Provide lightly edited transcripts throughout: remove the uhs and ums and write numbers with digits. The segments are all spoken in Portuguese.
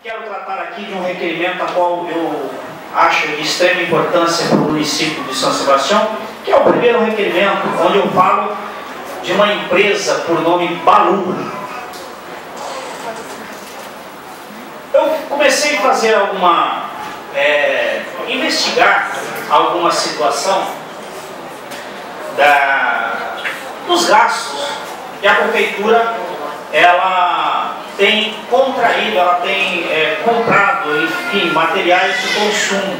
Quero tratar aqui de um requerimento a qual eu acho de extrema importância para o município de São Sebastião, que é o primeiro requerimento, onde eu falo de uma empresa por nome Balu. Eu comecei a fazer investigar alguma situação dos gastos que a prefeitura ela tem contraído, ela tem comprado, enfim, materiais de consumo.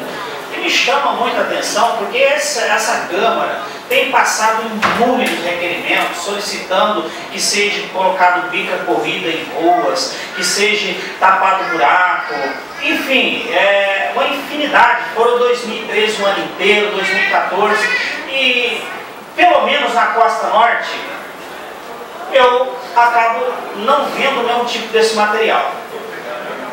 E me chama muita atenção porque essa Câmara tem passado inúmeros requerimentos solicitando que seja colocado bica corrida em ruas, que seja tapado buraco, enfim, uma infinidade. Foram 2013 o ano inteiro, 2014, e pelo menos na Costa Norte eu acabo não vendo nenhum tipo desse material.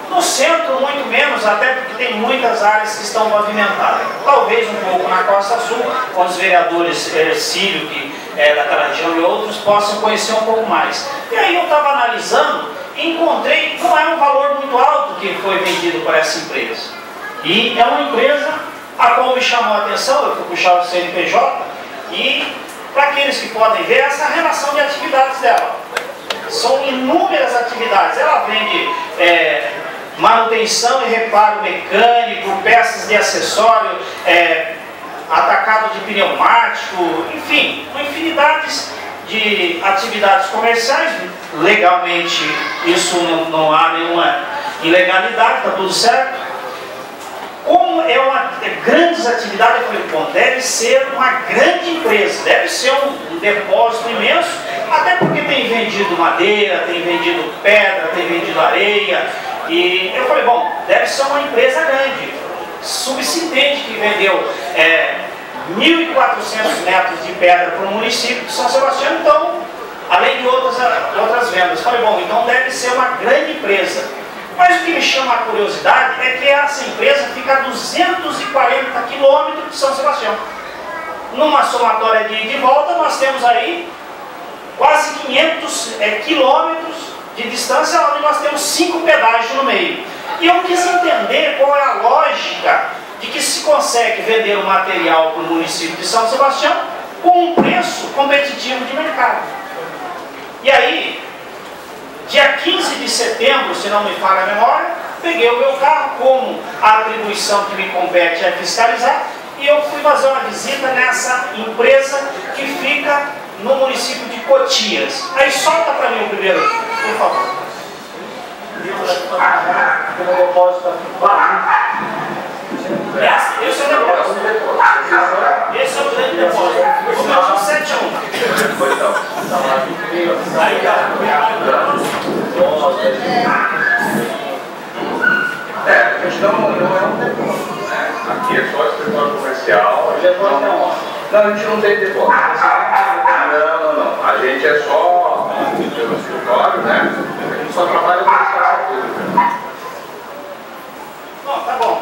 No centro, muito menos, até porque tem muitas áreas que estão pavimentadas. Talvez um pouco na Costa Sul, onde os vereadores Círio, que é daquela região, e outros possam conhecer um pouco mais. E aí eu estava analisando e encontrei, não é um valor muito alto que foi vendido por essa empresa. E é uma empresa a qual me chamou a atenção, eu fui puxar o CNPJ, e para aqueles que podem ver, essa relação de atividades dela. São inúmeras atividades. Ela vende manutenção e reparo mecânico, peças de acessório, atacado de pneumático, enfim, uma infinidade de atividades comerciais. Legalmente, isso não há nenhuma ilegalidade, está tudo certo. Como grandes atividades, eu falei, bom, deve ser uma grande empresa, deve ser um depósito imenso, até porque tem vendido madeira, tem vendido pedra, tem vendido areia, e eu falei, bom, deve ser uma empresa grande. Subsistente que vendeu 1.400 metros de pedra para o município de São Sebastião, então, além de outras vendas. Eu falei, bom, então deve ser uma grande empresa. Mas o que me chama a curiosidade é que essa empresa fica a 240 quilômetros de São Sebastião. Numa somatória de ida e volta, nós temos aí quase 500 quilômetros de distância, onde nós temos 5 pedágios no meio. E eu quis entender qual é a lógica de que se consegue vender o material para o município de São Sebastião com um preço competitivo de mercado. E aí, dia 15 de setembro, se não me falha a memória, peguei o meu carro, como a atribuição que me compete é fiscalizar, e eu fui fazer uma visita nessa empresa que fica no município de Cotias. Aí solta para mim o primeiro, por favor. Esse é o depósito. Esse é o grande depósito. O meu é o 71. A questão não é um depósito, né? Aqui é só escritório comercial. Não, a gente não tem depósito. Não. A gente é só pelo escritório, né? A gente só trabalha com administração pública. Bom, tá bom.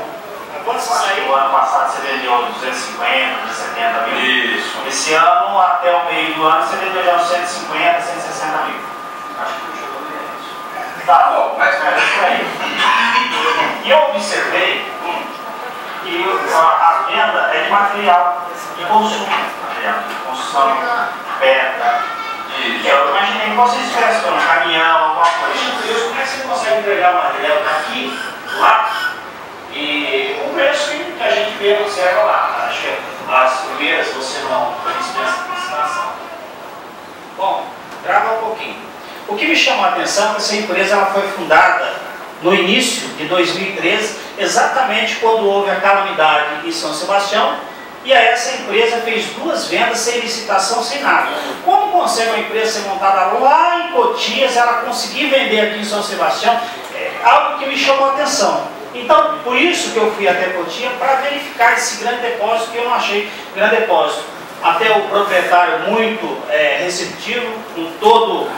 Quando você saiu, o ano passado você vendeu 250, 270 mil. Isso. Esse ano, até o meio do ano, você vendeu já uns 150, 160 mil. Acho que não chegou a isso. Tá bom, mas por aí. E eu observei que a venda é de material de consumo. Material de construção, pedra. Eu imaginei que vocês estivessem um caminhão, alguma coisa. Como é que você consegue entregar o material daqui, lá? E o preço que a gente vê observa lá. Acho que as primeiras você não dispensa de licitação. Bom, grava um pouquinho. O que me chamou a atenção é que essa empresa ela foi fundada no início de 2013, exatamente quando houve a calamidade em São Sebastião, e aí essa empresa fez 2 vendas sem licitação, sem nada. Como consegue uma empresa ser montada lá em Cotias, ela conseguir vender aqui em São Sebastião, é algo que me chamou a atenção. Então, por isso que eu fui até Cotia, para verificar esse grande depósito, que eu não achei grande depósito. Até o proprietário muito receptivo, com todo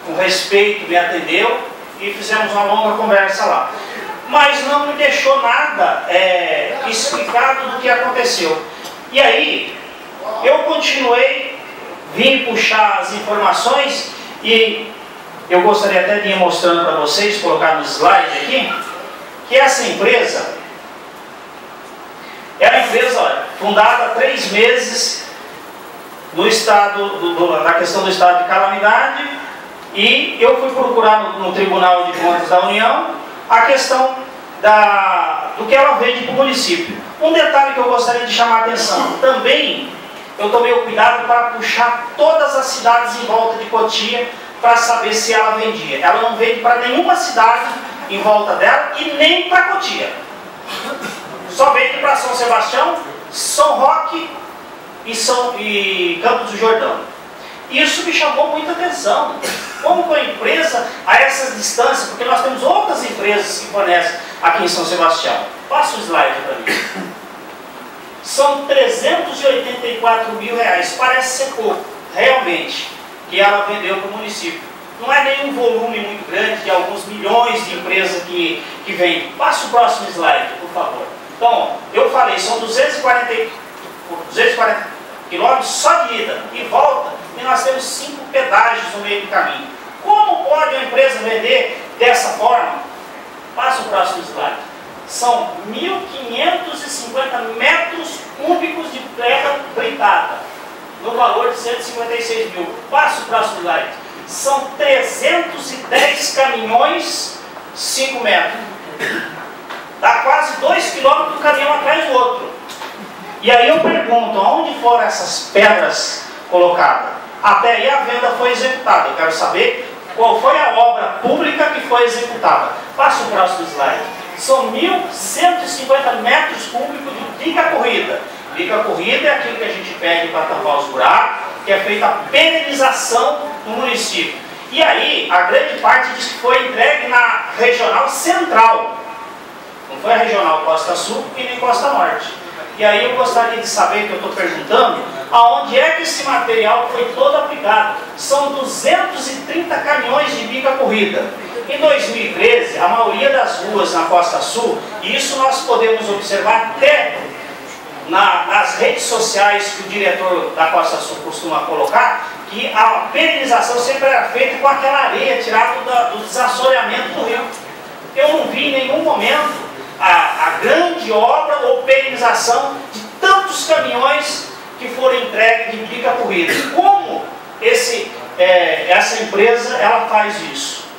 com respeito, me atendeu e fizemos uma longa conversa lá. Mas não me deixou nada explicado do que aconteceu. E aí, eu continuei, vim puxar as informações e eu gostaria até de ir mostrando para vocês, colocar no slide aqui, que essa empresa é uma empresa, olha, fundada há 3 meses no estado, na questão do estado de calamidade, e eu fui procurar no Tribunal de Contas da União a questão do que ela vende para o município. Um detalhe que eu gostaria de chamar a atenção, também eu tomei o cuidado para puxar todas as cidades em volta de Cotia para saber se ela vendia. Ela não vende para nenhuma cidade em volta dela e nem para Cotia. Só vende para São Sebastião, São Roque e Campos do Jordão. Isso me chamou muita atenção. Como que a empresa, a essas distâncias, porque nós temos outras empresas que fornecem aqui em São Sebastião. Passa o slide para mim. São 384 mil reais. Parece ser pouco, realmente, que ela vendeu para o município. Não é nenhum volume muito grande de alguns milhões de empresas que vendem. Passa o próximo slide, por favor. Então, eu falei, são 240 quilômetros só de ida e volta, e nós temos 5 pedágios no meio do caminho. Como pode uma empresa vender dessa forma? Passa o próximo slide. São 1.550 metros cúbicos de terra britada, no valor de 156 mil. Passa o próximo slide. São 310 caminhões, 5 metros. Dá quase 2 quilômetros um caminhão atrás do outro. E aí eu pergunto, onde foram essas pedras colocadas? Até aí a venda foi executada. Eu quero saber qual foi a obra pública que foi executada. Passa o próximo slide. São 1.150 metros cúbicos de bica corrida. Bica corrida é aquilo que a gente pede para tampar os buracos, que é feita a perenização no município. E aí, a grande parte diz que foi entregue na regional central. Não foi a regional Costa Sul e nem Costa Norte. E aí eu gostaria de saber, que eu estou perguntando, aonde é que esse material foi todo aplicado. São 230 caminhões de bica corrida. Em 2013, a maioria das ruas na Costa Sul, e isso nós podemos observar até nas redes sociais que o diretor da Costa Sul costuma colocar, que a perenização sempre era feita com aquela areia tirada do desassoreamento do rio. Eu não vi em nenhum momento a grande obra ou perenização de tantos caminhões que foram entregues de bica corrida. Como essa empresa ela faz isso?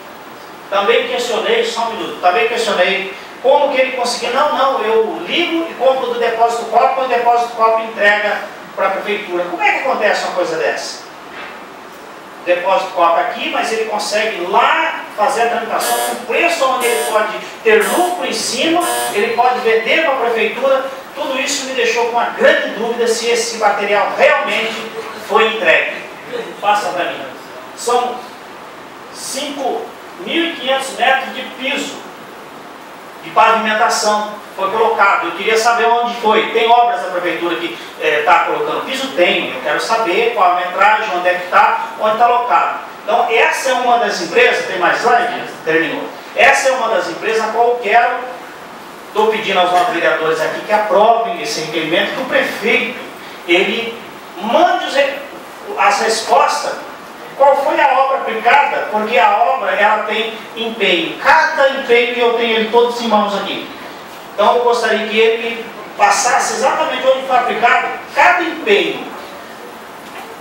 Também questionei, só um minuto, também questionei como que ele conseguiu. Não, eu ligo e compro do depósito COP, o depósito COP entrega para a prefeitura. Como é que acontece uma coisa dessa? O depósito COP aqui, mas ele consegue lá fazer a tramitação com preço onde ele pode ter lucro em cima, ele pode vender para a prefeitura. Tudo isso me deixou com uma grande dúvida se esse material realmente foi entregue. Passa para mim. São 5.500 metros de piso, de pavimentação, foi colocado. Eu queria saber onde foi. Tem obras da prefeitura que está colocando piso? Tem. Eu quero saber qual a metragem, onde é que está, onde está alocado. Então, essa é uma das empresas, tem mais slide? Terminou. Essa é uma das empresas a qual eu quero, estou pedindo aos nossos vereadores aqui que aprovem esse requerimento, que o prefeito, ele mande as respostas. Qual foi a obra aplicada? Porque a obra, ela tem empenho. Cada empenho, eu tenho ele todos em mãos aqui. Então eu gostaria que ele passasse exatamente onde foi aplicado cada empenho.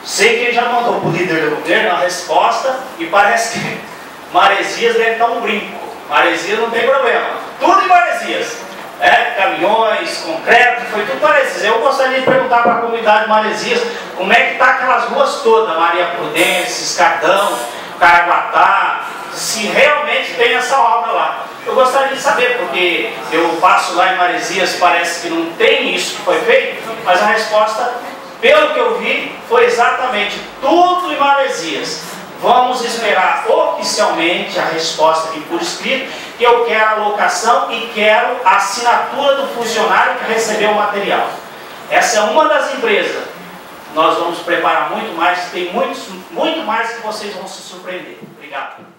Sei que ele já mandou para o líder do governo a resposta e parece que Maresias deve estar um brinco. Maresias não tem problema. Tudo em Maresias. Caminhões, concreto, foi tudo Maresias. Eu gostaria de perguntar para a comunidade de Maresias como é que está aquelas ruas todas, Maria Prudência, Escadão, Caraguatá, se realmente tem essa obra lá. Eu gostaria de saber, porque eu passo lá em Maresias, parece que não tem isso que foi feito, mas a resposta, pelo que eu vi, foi exatamente tudo em Maresias. Vamos esperar oficialmente a resposta aqui por escrito, que eu quero a locação e quero a assinatura do funcionário que recebeu o material. Essa é uma das empresas. Nós vamos preparar muito mais, tem muito mais que vocês vão se surpreender. Obrigado.